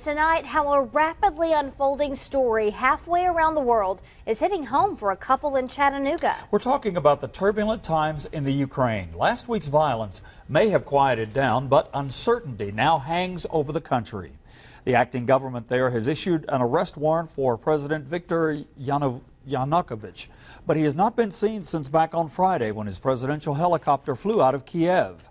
Tonight, how a rapidly unfolding story halfway around the world is hitting home for a couple in Chattanooga. We're talking about the turbulent times in the Ukraine. Last week's violence may have quieted down, but uncertainty now hangs over the country. The acting government there has issued an arrest warrant for President Viktor Yanukovych, but he has not been seen since back on Friday when his presidential helicopter flew out of Kiev.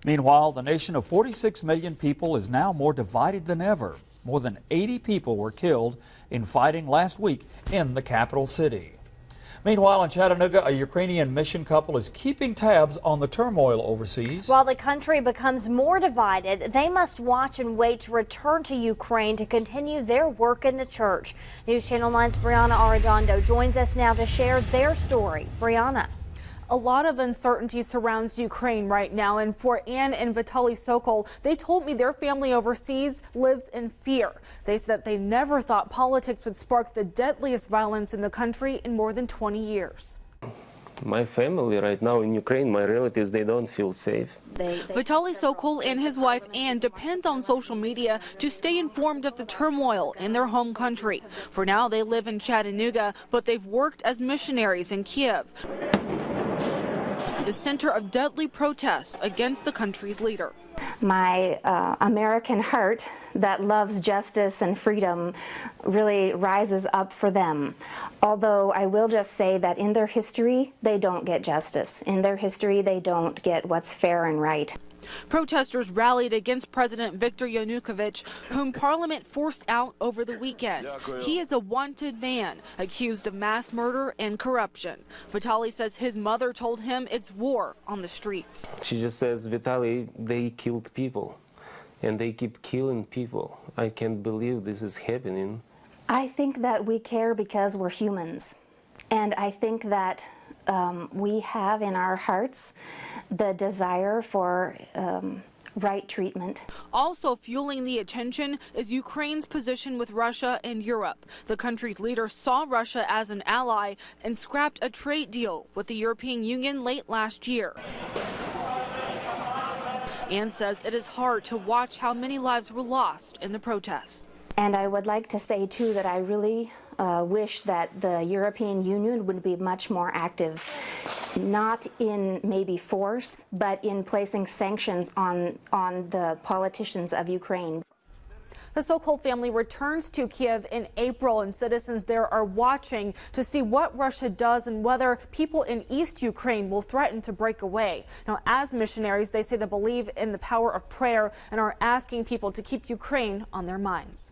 Meanwhile, the nation of 46 million people is now more divided than ever. More than 80 people were killed in fighting last week in the capital city. Meanwhile, in Chattanooga, a Ukrainian mission couple is keeping tabs on the turmoil overseas. While the country becomes more divided, they must watch and wait to return to Ukraine to continue their work in the church. News Channel 9's Brianna Arredondo joins us now to share their story. Brianna. A lot of uncertainty surrounds Ukraine right now, and for Ann and Vitaly Sokol, they told me their family overseas lives in fear. They said that they never thought politics would spark the deadliest violence in the country in more than 20 years. My family right now in Ukraine, my relatives, they don't feel safe. Vitaly Sokol and his wife Ann depend on social media to stay informed of the turmoil in their home country. For now, they live in Chattanooga, but they've worked as missionaries in Kiev, the center of deadly protests against the country's leader. My American heart that loves justice and freedom really rises up for them. Although I will just say that in their history, they don't get justice. In their history, they don't get what's fair and right. Protesters rallied against President Viktor Yanukovych, whom Parliament forced out over the weekend. He is a wanted man, accused of mass murder and corruption. Vitaly says his mother told him it's war on the streets. She just says, Vitaly, they killed people, and they keep killing people. I can't believe this is happening. I think that we care because we're humans. And I think that we have in our hearts the desire for right treatment. Also fueling the attention is Ukraine's position with Russia and Europe. The country's leader saw Russia as an ally and scrapped a trade deal with the European Union late last year. Ann says it is hard to watch how many lives were lost in the protests. And I would like to say, too, that I really wish that the European Union would be much more active, not in maybe force, but in placing sanctions on the politicians of Ukraine. The Sokol family returns to Kiev in April, and citizens there are watching to see what Russia does and whether people in East Ukraine will threaten to break away. Now, as missionaries, they say they believe in the power of prayer and are asking people to keep Ukraine on their minds.